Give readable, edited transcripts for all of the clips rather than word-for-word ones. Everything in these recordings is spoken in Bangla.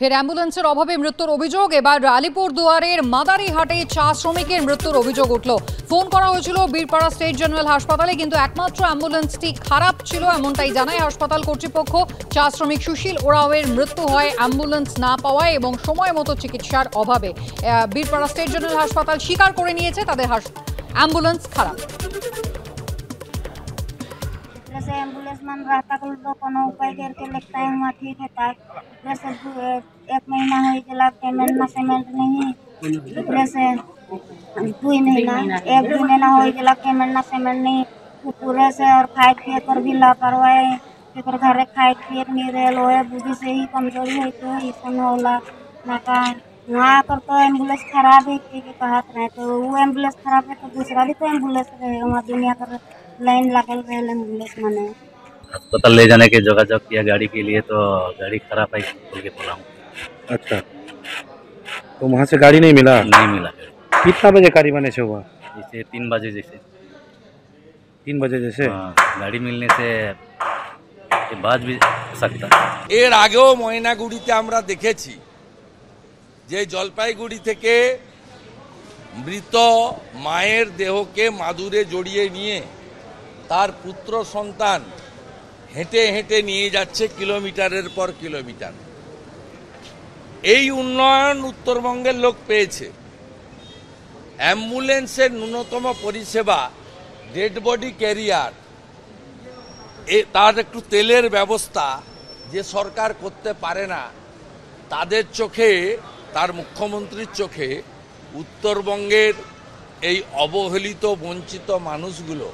ফের অ্যাম্বুলেন্সের অভাবে মৃত্যুর অভিযোগ। এবার আলিপুরদুয়ারের মাদারিহাটে চা শ্রমিকের মৃত্যুর অভিযোগ উঠল। ফোন করা হয়েছিল বীরপাড়া স্টেট জেনারেল হাসপাতালে, কিন্তু একমাত্র অ্যাম্বুলেন্সটি খারাপ ছিল এমনটাই জানায় হাসপাতাল কর্তৃপক্ষ। চা শ্রমিক সুশীল ওরাওয়ের মৃত্যু হয় অ্যাম্বুলেন্স না পাওয়ায় এবং সময় মতো চিকিৎসার অভাবে। বীরপাড়া স্টেট জেনারেল হাসপাতাল স্বীকার করে নিয়েছে তাদের অ্যাম্বুলেন্স খারাপ। जैसे एम्बुलेंस मन रहता तो कोनो उपाय करके लगता है वहाँ ठीक होता है। जैसे 1 महीना हो गया पेमेंट ना पेमेंट नहीं, जैसे 2 महीना 1 महीना हो गया पेमेंट ना पेमेंट नहीं पूरे से। और खाए पिए कर भी लापरवाही फिर घरे खाए पिए नहीं रहे लोहे बुद्धि से ही कमजोरी है तो ऐसा होला ना का वहाँ पर तो एम्बुलेंस खराब है कि कहत रहे तो वो एम्बुलेंस खराब है तो दूसरा भी तो एम्बुलेंस रहे वहाँ दुनिया कर लाइन लगल रहे एम्बुलेंस माने। अस्पताल ले जाने के जोगाजोग किया गाड़ी के लिए तो गाड़ी खराब है बोल के बोला हूँ। अच्छा, तो वहाँ से गाड़ी नहीं मिला? नहीं मिला। कितना बजे करीबन ऐसे हुआ? जैसे 3 बजे जैसे 3 बजे जैसे? गाड़ी मिलने से के बाद भी सकता। এর আগেও ময়নাগুড়িতে আমরা দেখেছি যে জলপাইগুড়ি থেকে মৃত মায়ের দেহকে মাদুরে জড়িয়ে নিয়ে তার পুত্র সন্তান হেঁটে হেঁটে নিয়ে যাচ্ছে কিলোমিটারের পর কিলোমিটার। এই উন্নয়ন উত্তরবঙ্গের লোক পেয়েছে। অ্যাম্বুলেন্সের ন্যূনতম পরিষেবা, ডেড বডি ক্যারিয়ার, তার একটু তেলের ব্যবস্থা যে সরকার করতে পারে না, তাদের চোখে, তার মুখ্যমন্ত্রীর চোখে উত্তরবঙ্গের এই অবহেলিত বঞ্চিত মানুষগুলো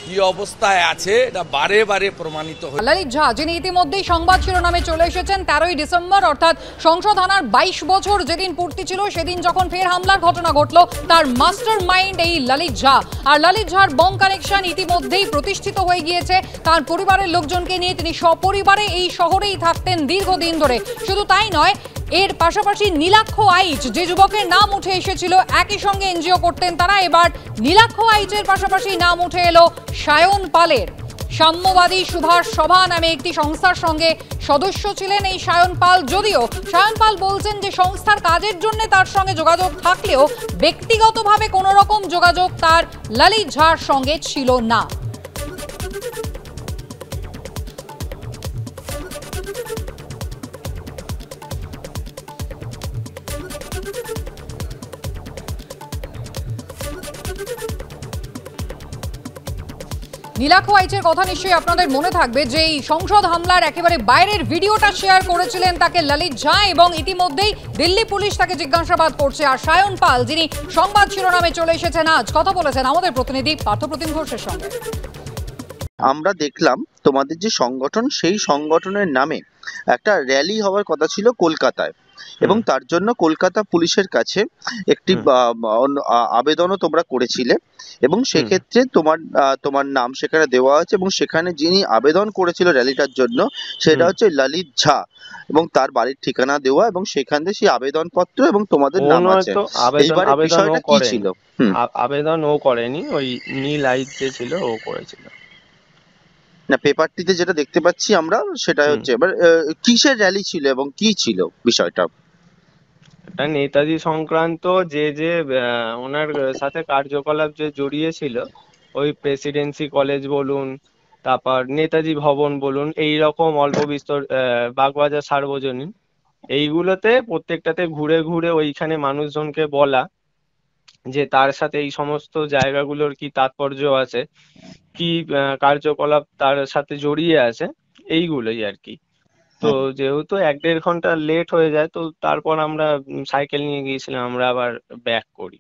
কি অবস্থায় আছে এটা বারে বারে প্রমাণিত হয়। ললিত ঝা, যিনি ইতিমধ্যেই সংবাদ শিরোনামে চলে এসেছেন, 13ই ডিসেম্বর অর্থাৎ সংসদ আনার 22 বছর যেদিন পূর্তি ছিল সেদিন যখন ফের হামলার ঘটনা ঘটল, তার মাস্টার মাইন্ড এই ললিত ঝা। আর ললিত ঝার বং কানেকশন ইতিমধ্যেই প্রতিষ্ঠিত হয়ে গিয়েছে। তার পরিবারের লোকজনকে নিয়ে তিনি সপরিবারে এই শহরেই থাকতেন দীর্ঘদিন ধরে। শুধু তাই নয়, এর পাশাপাশি নীলাক্ষ আইচ, যে যুবকের নাম উঠে এসেছিল, একই সঙ্গে এনজিও করতেন তারা। এবার নীলাক্ষ আইচের পাশাপাশি নাম উঠে এলো সায়ন পালের। সাম্যবাদী সুভাষ সভা নামে একটি সংস্থার সঙ্গে সদস্য ছিলেন এই সায়ন পাল। যদিও সায়ন পাল বলছেন যে সংস্থার কাজের জন্য তার সঙ্গে যোগাযোগ থাকলেও ব্যক্তিগতভাবে কোনো রকম যোগাযোগ তার ললিত ঝার সঙ্গে ছিল না। নীলাক্ষ আইচের কথা নিশ্চয়ই আপনাদের মনে থাকবে যে এই সংসদ হামলার একেবারে বাইরের ভিডিওটা শেয়ার করেছিলেন তাকে ললিত ঝা, এবং ইতিমধ্যেই দিল্লি পুলিশ তাকে জিজ্ঞাসাবাদ করছে। আর সায়ন পাল, যিনি সংবাদ শিরোনামে চলে এসেছেন আজ, কথা বলেছেন আমাদের প্রতিনিধি পার্থপ্রতিম ঘোষের সঙ্গে। আমরা দেখলাম তোমাদের যে সংগঠন, সেই সংগঠনের নামে একটা র্যালি হওয়ার কথা ছিল কলকাতায়, এবং তার জন্য কলকাতা পুলিশের কাছে একটি আবেদনও তোমরা করেছিলে, এবং সেক্ষেত্রে তোমার নাম সেখানে দেওয়া আছে, এবং সেখানে যিনি আবেদন করেছিল র্যালিটার জন্য সেটা হচ্ছে ললিত ঝা, এবং তার বাড়ির ঠিকানা দেওয়া, এবং সেখান থেকে সেই আবেদনপত্র এবং তোমাদের নাম আছে। এইবারে বিষয়টা কি ছিল? আবেদন ও করেনি, ওই নীল আইচ যে ছিল ও করেছিল। না, পেপারটিতে যেটা দেখতে পাচ্ছি আমরা সেটা হচ্ছে, এবার কিসের র্যালি ছিল এবং কি ছিল বিষয়টা? এটা নেতাজি সংক্রান্ত যে ওনার সাথে কার্যকলাপ যে জড়িয়ে ছিল, ওই প্রেসিডেন্সি কলেজ বলুন, তারপর নেতাজি ভবন বলুন, এই রকম অল্প বিস্তর, বাগবাজার সার্বজনীন, এইগুলোতে প্রত্যেকটাতে ঘুরে ঘুরে ওইখানে মানুষজনকে বলা যে তার সাথে এই সমস্ত জায়গাগুলোর কি তাৎপর্য আছে, কি কার্যকলাপ তার সাথে জড়িয়ে আছে, এইগুলোই আর কি। তো যেহেতু 1-1.5 ঘন্টা লেট হয়ে যায়, তো তারপর আমরা সাইকেল নিয়ে গিয়েছিলাম, আমরা আবার ব্যাক করি।